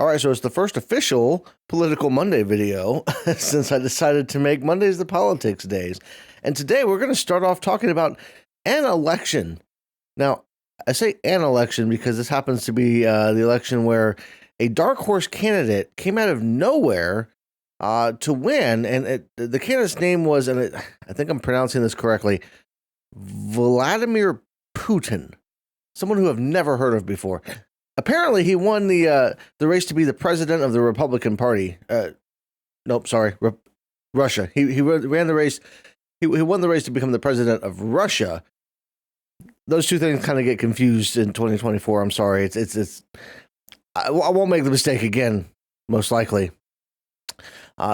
All right, so it's the first official Political Monday video since I decided to make Mondays the politics days. And today we're going to start off talking about an election. Now, I say an election because this happens to be the election where a dark horse candidate came out of nowhere to win. And the candidate's name was, I think I'm pronouncing this correctly, Vladimir Putin, someone who I've never heard of before. Apparently, he won the race to be the president of the Republican Party. Russia. He ran the race. He won the race to become the president of Russia. Those two things kind of get confused in 2024. I'm sorry. I won't make the mistake again, most likely.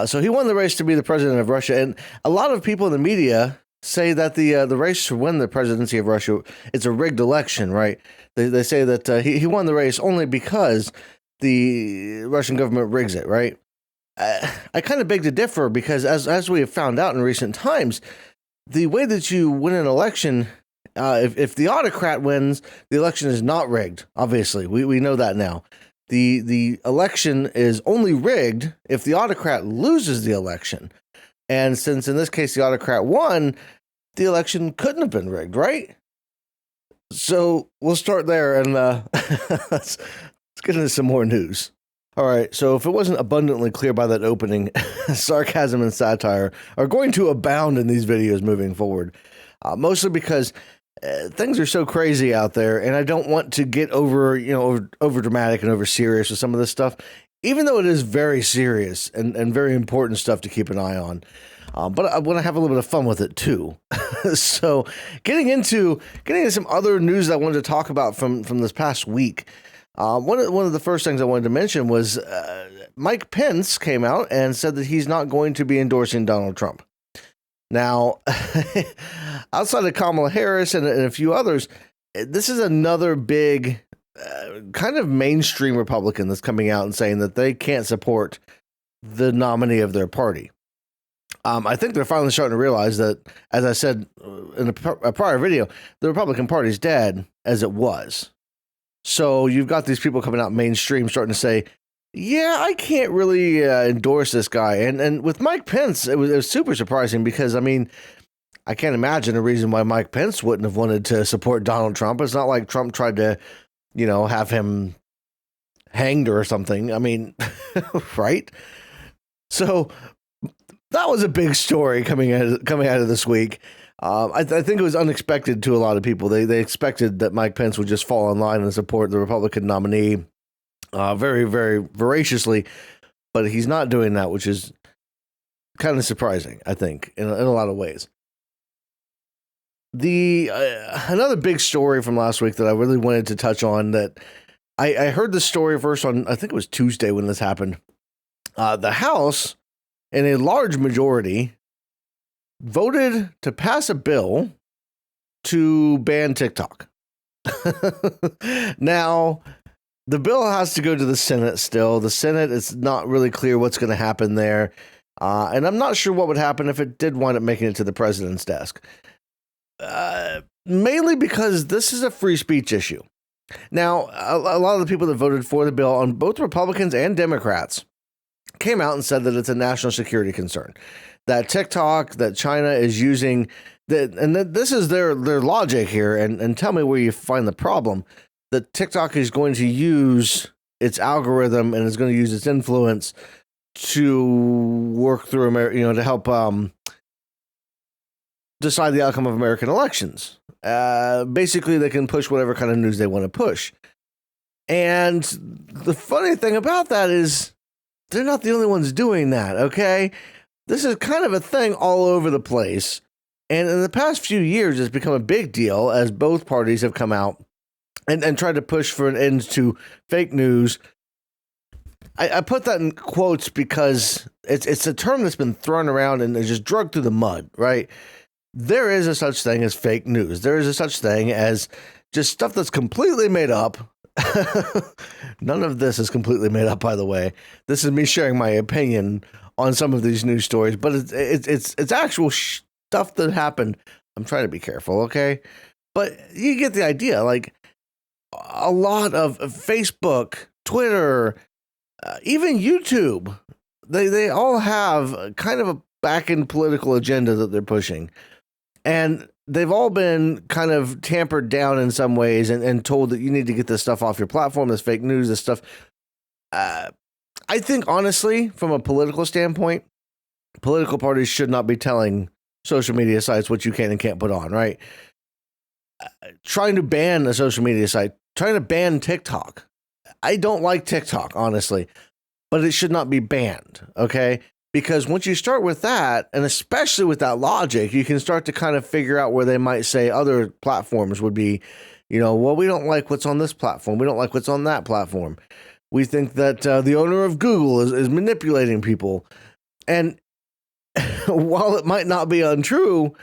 So he won the race to be the president of Russia, and a lot of people in the media say that the race to win the presidency of Russia, it's a rigged election, right? They say that he won the race only because the Russian government rigs it, right? I kind of beg to differ because as we have found out in recent times, the way that you win an election, if the autocrat wins, the election is not rigged. Obviously, we know that now. The election is only rigged if the autocrat loses the election. And since in this case the autocrat won, the election couldn't have been rigged, right? So we'll start there and let's get into some more news. All right, so if it wasn't abundantly clear by that opening, sarcasm and satire are going to abound in these videos moving forward, mostly because things are so crazy out there, and I don't want to get over dramatic and over serious with some of this stuff, even though it is very serious and very important stuff to keep an eye on. But I want to have a little bit of fun with it too. So getting into some other news that I wanted to talk about from this past week. One of the first things I wanted to mention was Mike Pence came out and said that he's not going to be endorsing Donald Trump. Now, outside of Kamala Harris and a few others, this is another big kind of mainstream Republican that's coming out and saying that they can't support the nominee of their party. I think they're finally starting to realize that, as I said in a prior video, the Republican Party's dead as it was. So you've got these people coming out mainstream starting to say, yeah, I can't really endorse this guy. And with Mike Pence, it was super surprising because, I mean, I can't imagine a reason why Mike Pence wouldn't have wanted to support Donald Trump. It's not like Trump tried to, have him hanged or something. I mean, right? So that was a big story coming out of this week. I think it was unexpected to a lot of people. They expected that Mike Pence would just fall in line and support the Republican nominee very, very voraciously, but he's not doing that, which is kind of surprising, I think, in a lot of ways. Another big story from last week that I really wanted to touch on, that I heard the story first on, I think it was Tuesday when this happened. The House, in a large majority, voted to pass a bill to ban TikTok. Now, the bill has to go to the Senate still. The Senate, it's not really clear what's going to happen there. And I'm not sure what would happen if it did wind up making it to the president's desk. Mainly because this is a free speech issue. Now, a lot of the people that voted for the bill, on both Republicans and Democrats, came out and said that it's a national security concern. That TikTok, that China is using, that this is their logic here, and tell me where you find the problem. That TikTok is going to use its algorithm and is going to use its influence to work through to help decide the outcome of American elections. Basically, they can push whatever kind of news they want to push. And the funny thing about that is they're not the only ones doing that, okay? This is kind of a thing all over the place. And in the past few years, it's become a big deal as both parties have come out and tried to push for an end to fake news. I put that in quotes because it's a term that's been thrown around and just dragged through the mud, right? There is a such thing as fake news. There is a such thing as just stuff that's completely made up. None of this is completely made up, by the way. This is me sharing my opinion on some of these news stories, but it's actual stuff that happened. I'm trying to be careful, okay? But you get the idea. Like, a lot of Facebook, Twitter, even YouTube, they all have kind of a back end political agenda that they're pushing. And they've all been kind of tampered down in some ways and told that you need to get this stuff off your platform, this fake news, this stuff. I think, honestly, from a political standpoint, political parties should not be telling social media sites what you can and can't put on, right? Trying to ban a social media site, trying to ban TikTok. I don't like TikTok, honestly, but it should not be banned, okay? Because once you start with that, and especially with that logic, you can start to kind of figure out where they might say other platforms would be, well, we don't like what's on this platform. We don't like what's on that platform. We think that the owner of Google is manipulating people. And while it might not be untrue,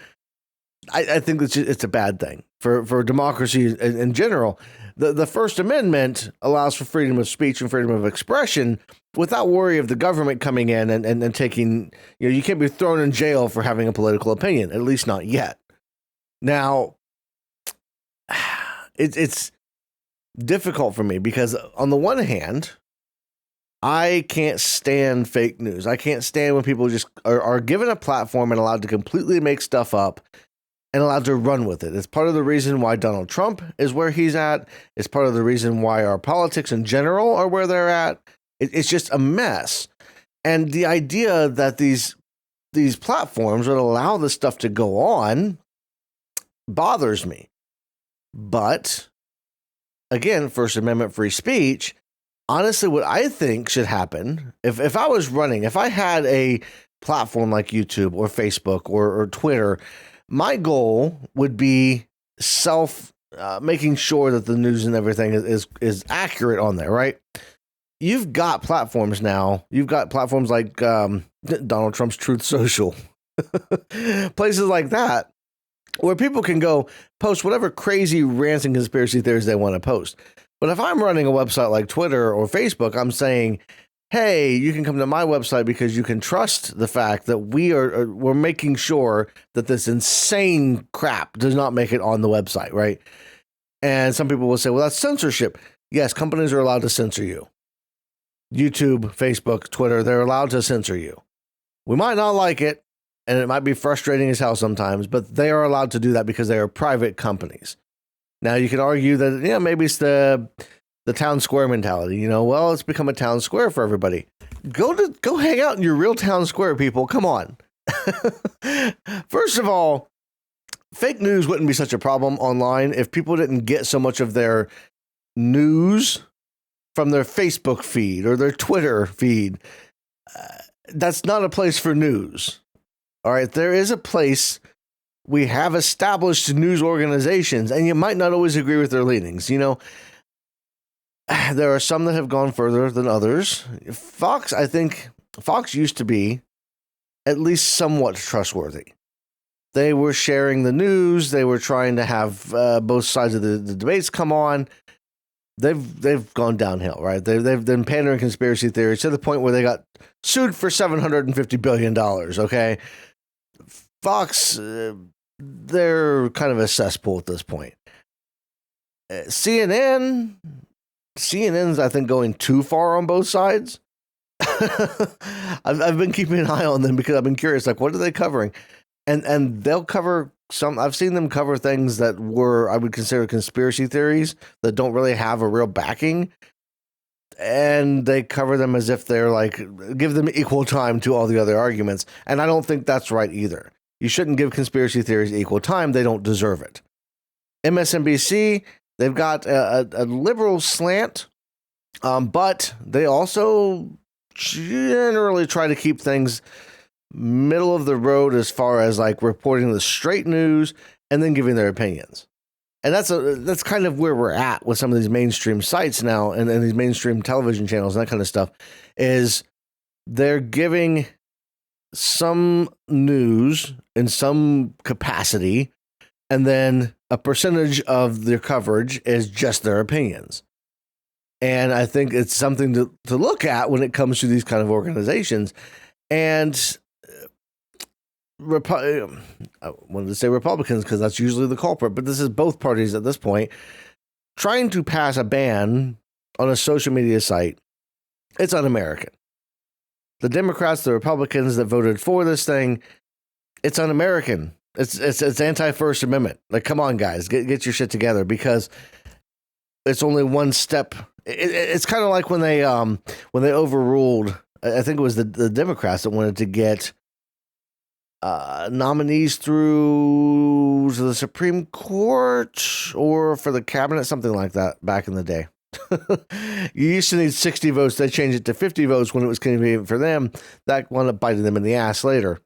I think it's a bad thing for democracy in general. The First Amendment allows for freedom of speech and freedom of expression without worry of the government coming in and taking, you can't be thrown in jail for having a political opinion, at least not yet. Now, it's difficult for me because on the one hand, I can't stand fake news. I can't stand when people just are given a platform and allowed to completely make stuff up and allowed to run with it. It's part of the reason why Donald Trump is where he's at. It's part of the reason why our politics in general are where they're at. It's just a mess. And the idea that these platforms would allow this stuff to go on bothers me. But again, First Amendment free speech, honestly, what I think should happen, if I was running, if I had a platform like YouTube or Facebook or Twitter, my goal would be making sure that the news and everything is accurate on there, right? You've got platforms now. You've got platforms like Donald Trump's Truth Social, places like that, where people can go post whatever crazy rants and conspiracy theories they want to post. But if I'm running a website like Twitter or Facebook, I'm saying, hey, you can come to my website because you can trust the fact that we're making sure that this insane crap does not make it on the website, right? And some people will say, well, that's censorship. Yes, companies are allowed to censor you. YouTube, Facebook, Twitter, they're allowed to censor you. We might not like it, and it might be frustrating as hell sometimes, but they are allowed to do that because they are private companies. Now, you could argue that, maybe it's the town square mentality. Well, it's become a town square for everybody. Go hang out in your real town square, people. Come on. First of all, fake news wouldn't be such a problem online if people didn't get so much of their news from their Facebook feed or their Twitter feed. That's not a place for news. All right, there is a place. We have established news organizations, and you might not always agree with their leanings. There are some that have gone further than others. Fox used to be at least somewhat trustworthy. They were sharing the news. They were trying to have both sides of the debates come on. They've gone downhill, right? They've been pandering conspiracy theories to the point where they got sued for $750 billion, okay? Fox, they're kind of a cesspool at this point. CNN's, I think, going too far on both sides. I've been keeping an eye on them because I've been curious, like, what are they covering? And they'll cover some. I've seen them cover things that I would consider conspiracy theories that don't really have a real backing. And they cover them as if they're like, give them equal time to all the other arguments. And I don't think that's right either. You shouldn't give conspiracy theories equal time. They don't deserve it. MSNBC, they've got a liberal slant, but they also generally try to keep things middle of the road as far as like reporting the straight news and then giving their opinions. And that's kind of where we're at with some of these mainstream sites now and these mainstream television channels and that kind of stuff, is they're giving some news in some capacity, and then a percentage of their coverage is just their opinions. And I think it's something to look at when it comes to these kind of organizations. And I wanted to say Republicans because that's usually the culprit, but this is both parties at this point trying to pass a ban on a social media site It's un-American. The Democrats, the Republicans that voted for this thing, it's un-American. It's anti-First Amendment. Like, come on, guys, get your shit together, because it's only one step. It's kind of like when they overruled. I think it was the Democrats that wanted to get nominees through the Supreme Court or for the cabinet, something like that back in the day. You used to need 60 votes. They changed it to 50 votes when it was convenient for them. That wound up biting them in the ass later.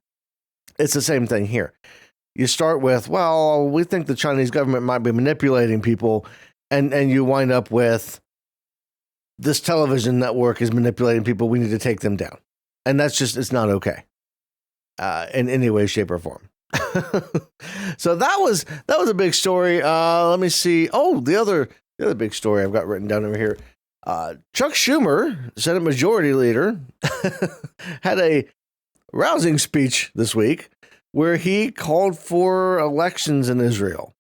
It's the same thing here. You start with, well, we think the Chinese government might be manipulating people, and you wind up with this television network is manipulating people. We need to take them down. And that's just, it's not okay in any way, shape, or form. So that was a big story. Let me see. Oh, the other big story I've got written down over here. Chuck Schumer, Senate Majority Leader, had a rousing speech this week where he called for elections in Israel.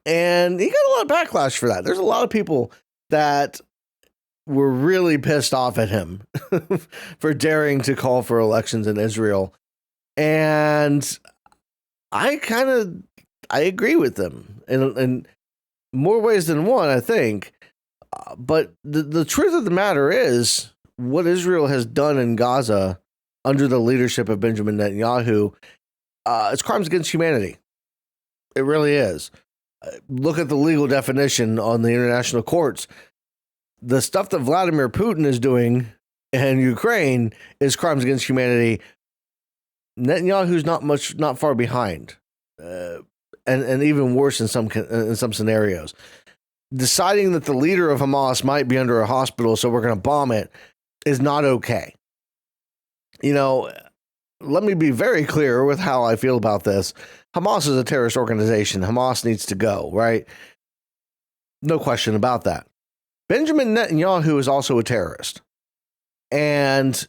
And he got a lot of backlash for that. There's a lot of people that were really pissed off at him for daring to call for elections in Israel. And I agree with them in more ways than one, I think. But the truth of the matter is, what Israel has done in Gaza under the leadership of Benjamin Netanyahu, it's crimes against humanity. It really is. Look at the legal definition on the international courts. The stuff that Vladimir Putin is doing in Ukraine is crimes against humanity. Netanyahu's not far behind, and even worse in some scenarios. Deciding that the leader of Hamas might be under a hospital, so we're going to bomb it, is not okay. You know, let me be very clear with how I feel about this. Hamas is a terrorist organization. Hamas needs to go, right? No question about that. Benjamin Netanyahu is also a terrorist, and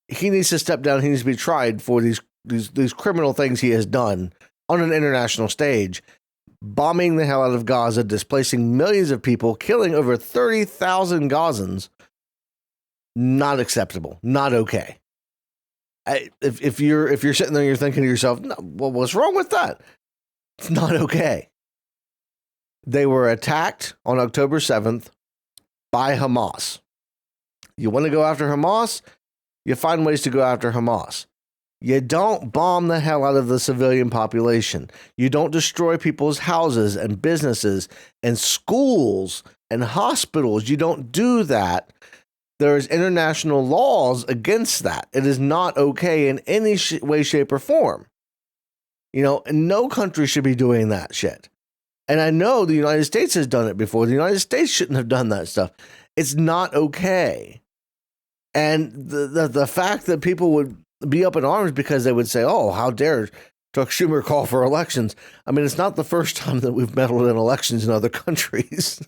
he needs to step down. He needs to be tried for these criminal things he has done on an international stage, bombing the hell out of Gaza, displacing millions of people, killing over 30,000 Gazans. Not acceptable. Not okay. If you're sitting there, and you're thinking to yourself, no, well, what's wrong with that? It's not okay. They were attacked on October 7th by Hamas. You want to go after Hamas? You find ways to go after Hamas. You don't bomb the hell out of the civilian population. You don't destroy people's houses and businesses and schools and hospitals. You don't do that. There's international laws against that. It is not okay in any way, shape, or form. You know, no country should be doing that shit. And I know the United States has done it before. The United States shouldn't have done that stuff. It's not okay. And the fact that people would be up in arms because they would say, oh, how dare Chuck Schumer call for elections? I mean, it's not the first time that we've meddled in elections in other countries.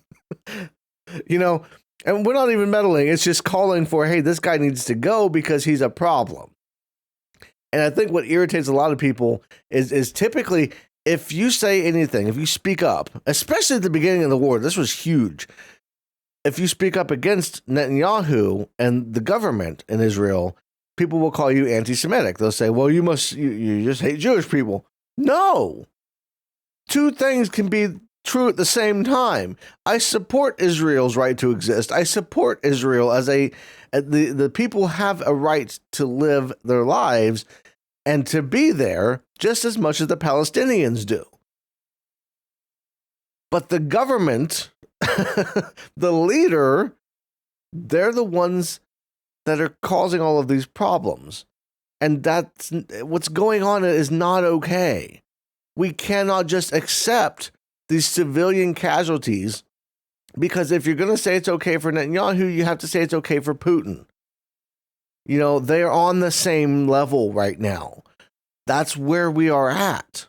You know, and we're not even meddling. It's just calling for, hey, this guy needs to go because he's a problem. And I think what irritates a lot of people is typically, if you say anything, if you speak up, especially at the beginning of the war, this was huge. If you speak up against Netanyahu and the government in Israel, people will call you anti-Semitic. They'll say, well, you just hate Jewish people. No. Two things can be true at the same time. I support Israel's right to exist. I support Israel as the people have a right to live their lives and to be there just as much as the Palestinians do. But the government, the leader, they're the ones that are causing all of these problems. And that's what's going on is not okay. We cannot just accept these civilian casualties, because if you're going to say it's okay for Netanyahu, you have to say it's okay for Putin. You know, they're on the same level right now. That's where we are at.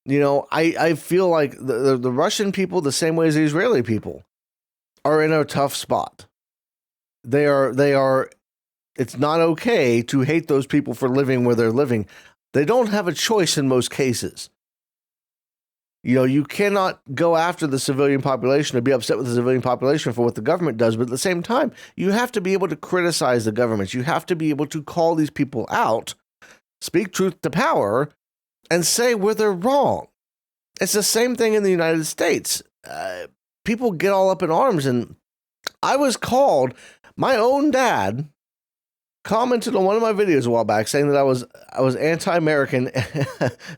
You know, I feel like the Russian people, the same way as the Israeli people, are in a tough spot. They are, it's not okay to hate those people for living where they're living. They don't have a choice in most cases. You know, you cannot go after the civilian population or be upset with the civilian population for what the government does. But at the same time, you have to be able to criticize the government. You have to be able to call these people out, speak truth to power, and say where they're wrong. It's the same thing in the United States. People get all up in arms, and I was called, my own dad commented on one of my videos a while back saying that I was anti-American,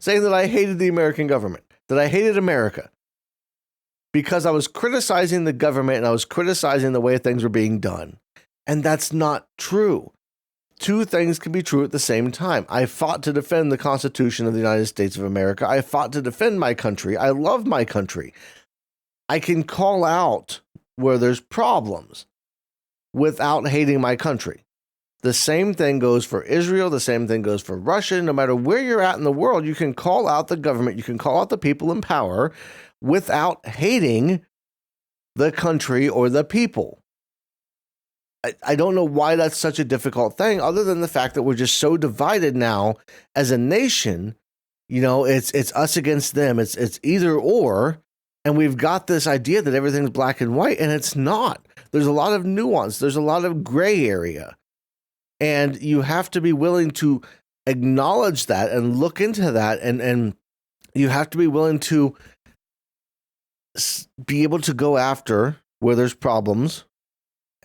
saying that I hated the American government, that I hated America because I was criticizing the government and I was criticizing the way things were being done. And that's not true. Two things can be true at the same time. I fought to defend the Constitution of the United States of America. I fought to defend my country. I love my country. I can call out where there's problems without hating my country. The same thing goes for Israel. The same thing goes for Russia. No matter where you're at in the world, you can call out the government. You can call out the people in power without hating the country or the people. I don't know why that's such a difficult thing, other than the fact that we're just so divided now as a nation. You know, it's us against them. It's either or. And we've got this idea that everything's black and white, and it's not. There's a lot of nuance. There's a lot of gray area. And you have to be willing to acknowledge that and look into that. And you have to be willing to be able to go after where there's problems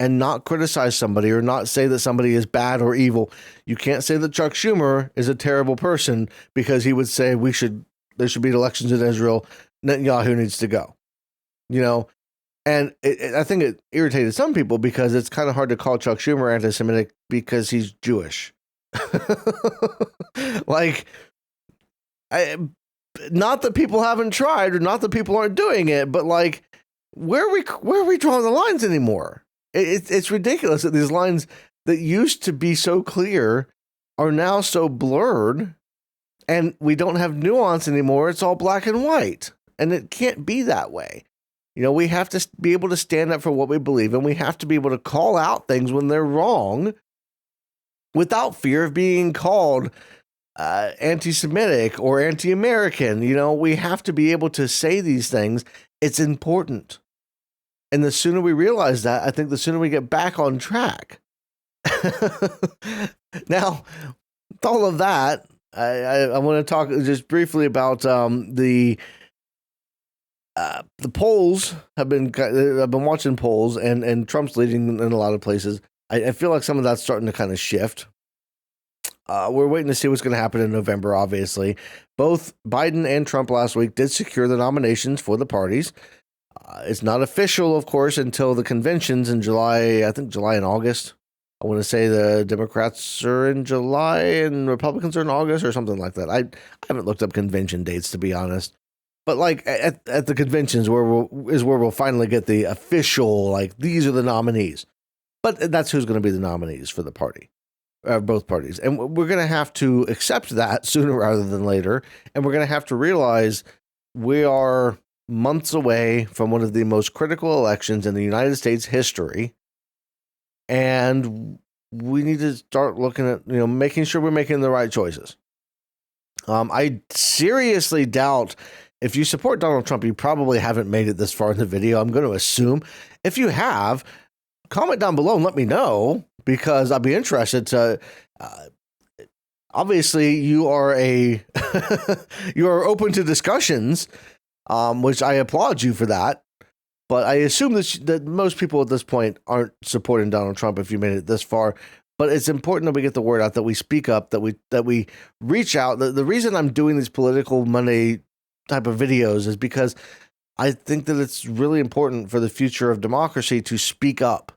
and not criticize somebody or not say that somebody is bad or evil. You can't say that Chuck Schumer is a terrible person because he would say there should be elections in Israel. Netanyahu needs to go, you know? And I think it irritated some people because it's kind of hard to call Chuck Schumer anti-Semitic because he's Jewish. Not that people haven't tried or not that people aren't doing it, but like, where are we drawing the lines anymore? It's ridiculous that these lines that used to be so clear are now so blurred, and we don't have nuance anymore. It's all black and white, and it can't be that way. You know, we have to be able to stand up for what we believe, and we have to be able to call out things when they're wrong without fear of being called anti-Semitic or anti-American. You know, we have to be able to say these things. It's important. And the sooner we realize that, I think the sooner we get back on track. Now, with all of that, I want to talk just briefly about the polls. I've been watching polls, and Trump's leading in a lot of places. I feel like some of that's starting to kind of shift. We're waiting to see what's going to happen in November, obviously. Both Biden and Trump last week did secure the nominations for the parties. It's not official, of course, until the conventions in July, I think July and August. I want to say the Democrats are in July and Republicans are in August or something like that. I haven't looked up convention dates, to be honest. But like at the conventions where we'll finally get the official, like, these are the nominees. But that's who's going to be the nominees for the party, both parties. And we're going to have to accept that sooner rather than later. And we're going to have to realize we are months away from one of the most critical elections in the United States history. And we need to start looking at, you know, making sure we're making the right choices. I seriously doubt if you support Donald Trump, you probably haven't made it this far in the video. I'm going to assume. If you have, comment down below and let me know, because I'll be interested to. Obviously, you are you are open to discussions, which I applaud you for that. But I assume that most people at this point aren't supporting Donald Trump if you made it this far. But it's important that we get the word out, that we speak up, that we reach out. The reason I'm doing these Political Monday type of videos is because I think that it's really important for the future of democracy to speak up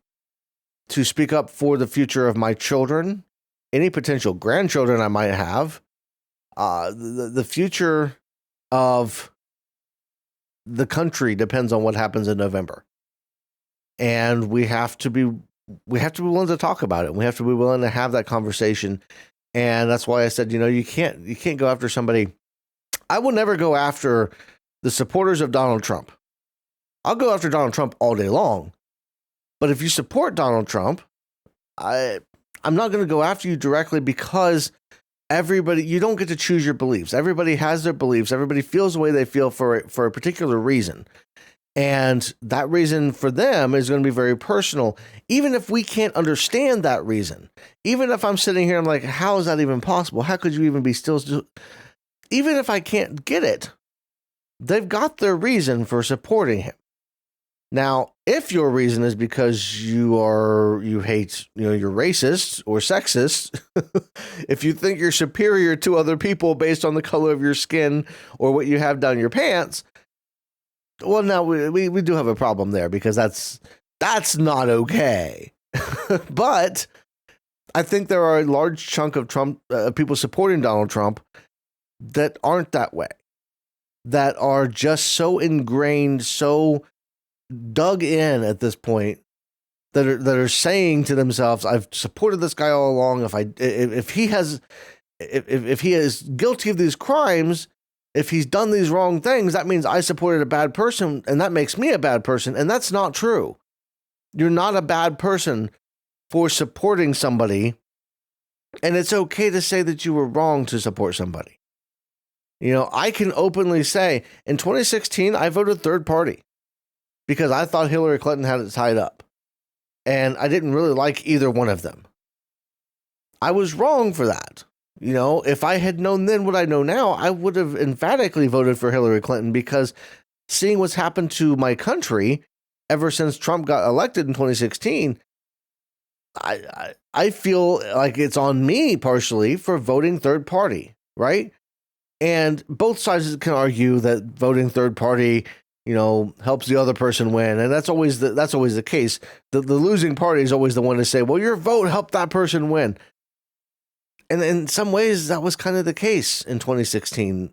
for the future of my children, any potential grandchildren I might have, the future of the country depends on what happens in November. And we have to be willing to talk about it. We have to be willing to have that conversation. And that's why I said, you know, you can't go after somebody. I will never go after the supporters of Donald Trump. I'll go after Donald Trump all day long. But if you support Donald Trump, I'm not going to go after you directly, because everybody, you don't get to choose your beliefs. Everybody has their beliefs. Everybody feels the way they feel for a particular reason. And that reason for them is going to be very personal. Even if we can't understand that reason, even if I'm sitting here, I'm like, how is that even possible? How could you even be still? Even if I can't get it, they've got their reason for supporting him. Now, if your reason is because you hate, you're racist or sexist, if you think you're superior to other people based on the color of your skin or what you have down your pants, well, now we do have a problem there, because that's not okay. But I think there are a large chunk of people supporting Donald Trump that aren't that way, that are just so ingrained, so dug in at this point, that are saying to themselves, I've supported this guy all along. If he is guilty of these crimes, if he's done these wrong things, that means I supported a bad person, and that makes me a bad person. And that's not true. You're not a bad person for supporting somebody, and it's okay to say that you were wrong to support somebody. I can openly say, in 2016, I voted third party because I thought Hillary Clinton had it tied up, and I didn't really like either one of them. I was wrong for that. If I had known then what I know now, I would have emphatically voted for Hillary Clinton, because seeing what's happened to my country ever since Trump got elected in 2016, I feel like it's on me partially for voting third party, right? And both sides can argue that voting third party, helps the other person win, and that's always the case. The losing party is always the one to say, well, your vote helped that person win. And in some ways, that was kind of the case in 2016.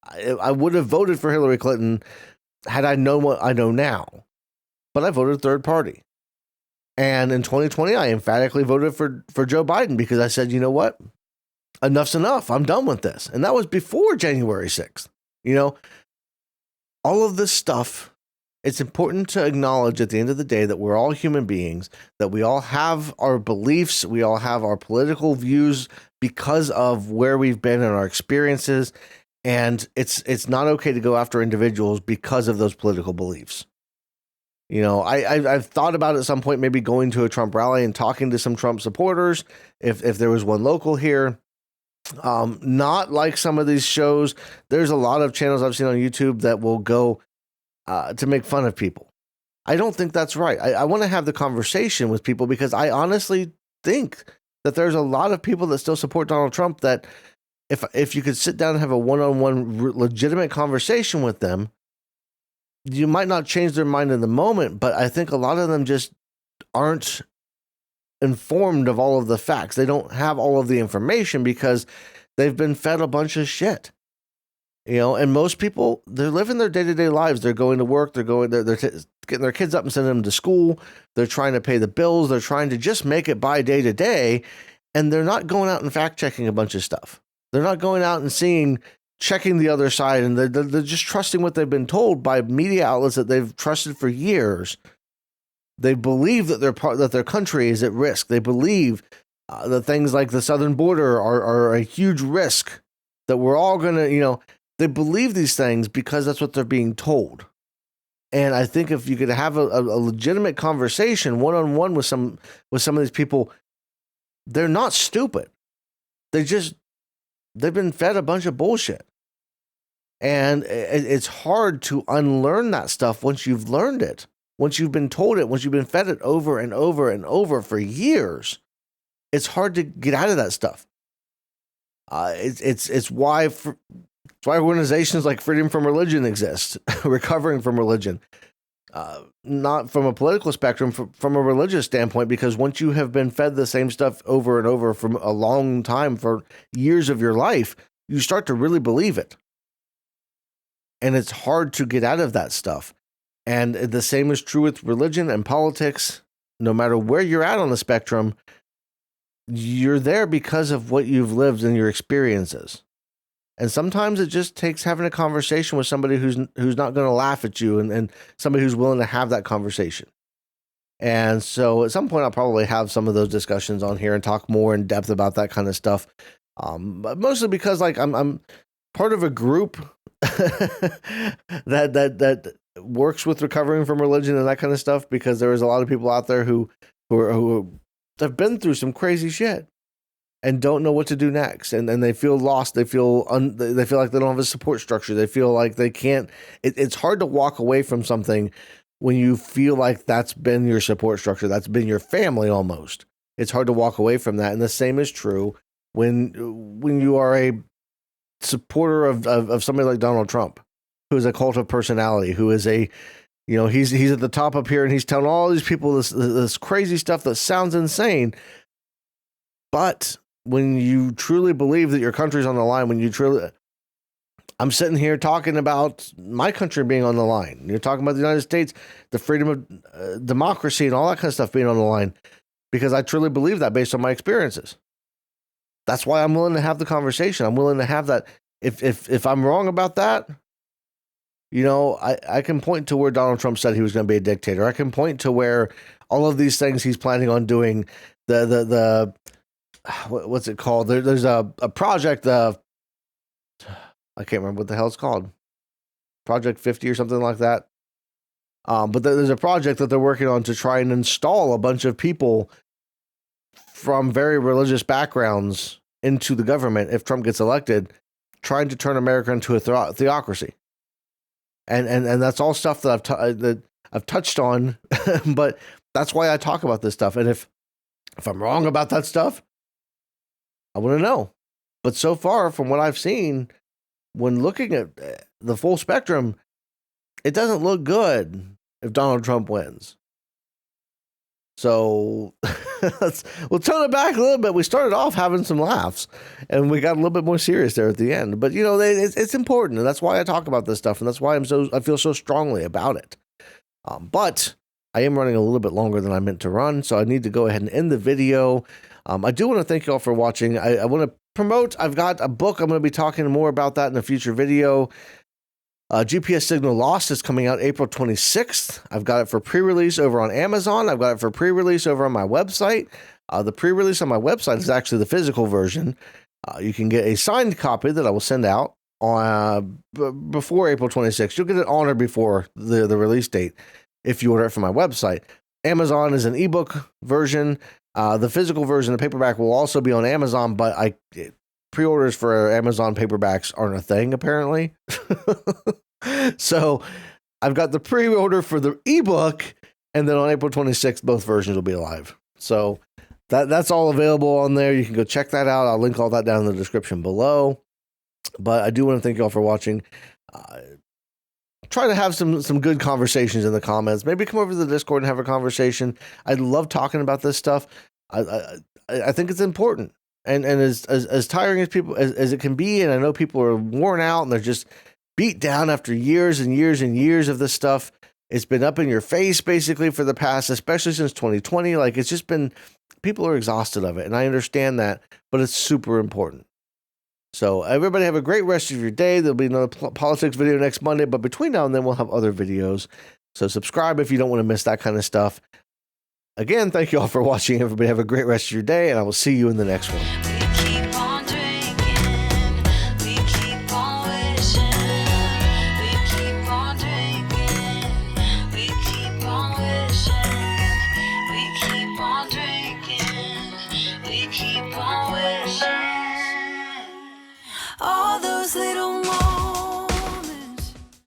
I would have voted for Hillary Clinton had I known what I know now, but I voted third party. And in 2020, I emphatically voted for Joe Biden, because I said, you know what? Enough's enough. I'm done with this. And that was before January 6th. All of this stuff, it's important to acknowledge at the end of the day that we're all human beings, that we all have our beliefs, we all have our political views because of where we've been and our experiences. And it's not okay to go after individuals because of those political beliefs. I've thought about at some point maybe going to a Trump rally and talking to some Trump supporters, if there was one local here. Not like some of these shows. There's a lot of channels I've seen on YouTube that will go to make fun of people. I don't think that's right. I want to have the conversation with people, because I honestly think that there's a lot of people that still support Donald Trump, that if you could sit down and have a one-on-one legitimate conversation with them, you might not change their mind in the moment, but I think a lot of them just aren't informed of all of the facts. They don't have all of the information because they've been fed a bunch of shit. And most people, they're living their day-to-day lives. They're going to work. They're getting their kids up and sending them to school. They're trying to pay the bills. They're trying to just make it by day to day. And they're not going out and fact-checking a bunch of stuff. They're not going out and checking the other side. And they're just trusting what they've been told by media outlets that they've trusted for years. They believe that their country is at risk. They believe that things like the southern border are a huge risk, that we're all going to, they believe these things because that's what they're being told. And I think if you could have a legitimate conversation one-on-one with some of these people, they're not stupid. They've been fed a bunch of bullshit. And it's hard to unlearn that stuff once you've learned it. Once you've been told it, once you've been fed it over and over and over for years, it's hard to get out of that stuff. It's why organizations like Freedom from Religion exist, recovering from religion, not from a political spectrum, from a religious standpoint, because once you have been fed the same stuff over and over for a long time, for years of your life, you start to really believe it. And it's hard to get out of that stuff. And the same is true with religion and politics. No matter where you're at on the spectrum, you're there because of what you've lived and your experiences. And sometimes it just takes having a conversation with somebody who's not going to laugh at you, and somebody who's willing to have that conversation. And so at some point, I'll probably have some of those discussions on here and talk more in depth about that kind of stuff. But mostly because like I'm part of a group that works with recovering from religion and that kind of stuff, because there is a lot of people out there who have been through some crazy shit and don't know what to do next, and they feel lost. They feel they feel like they don't have a support structure. They feel like they can't. It's hard to walk away from something when you feel like that's been your support structure, that's been your family almost. It's hard to walk away from that, and the same is true when you are a supporter of somebody like Donald Trump, who is a cult of personality, who is a, you know, he's at the top up here and he's telling all these people this crazy stuff that sounds insane. But when you truly believe that your country's on the line, I'm sitting here talking about my country being on the line. You're talking about the United States, the freedom of democracy and all that kind of stuff being on the line, because I truly believe that based on my experiences. That's why I'm willing to have the conversation. I'm willing to have that. If I'm wrong about that, you know, I can point to where Donald Trump said he was going to be a dictator. I can point to where all of these things he's planning on doing, what's it called? There's a project, I can't remember what the hell it's called. Project 50 or something like that. But there's a project that they're working on to try and install a bunch of people from very religious backgrounds into the government if Trump gets elected, trying to turn America into a theocracy. And that's all stuff that I've touched on, but that's why I talk about this stuff. And if I'm wrong about that stuff, I want to know. But so far, from what I've seen, when looking at the full spectrum, it doesn't look good if Donald Trump wins. So we'll tone it back a little bit. We started off having some laughs, and we got a little bit more serious there at the end. But you know, it's important, and that's why I talk about this stuff, and that's why I feel so strongly about it. But I am running a little bit longer than I meant to run, so I need to go ahead and end the video. I do want to thank you all for watching. I want to promote. I've got a book. I'm going to be talking more about that in a future video. GPS Signal Lost is coming out April 26th. I've got it for pre-release over on Amazon. I've got it for pre-release over on my website. The pre-release on my website is actually the physical version. You can get a signed copy that I will send out on before April 26th. You'll get it on or before the release date if you order it from my website. Amazon is an ebook version. The physical version, the paperback, will also be on Amazon, but pre-orders for Amazon paperbacks aren't a thing, apparently. So I've got the pre-order for the ebook, and then on April 26th, both versions will be live. So that's all available on there. You can go check that out. I'll link all that down in the description below. But I do want to thank you all for watching. Try to have some good conversations in the comments. Maybe come over to the Discord and have a conversation. I love talking about this stuff. I think it's important. And as tiring as it can be, and I know people are worn out and they're just beat down after years and years and years of this stuff. It's been up in your face basically for the past, especially since 2020. Like, it's just been, people are exhausted of it, and I understand that, but it's super important. So everybody have a great rest of your day. There'll be another politics video next Monday, but between now and then we'll have other videos. So subscribe if you don't want to miss that kind of stuff. Again, thank you all for watching. Everybody have a great rest of your day, and I will see you in the next one.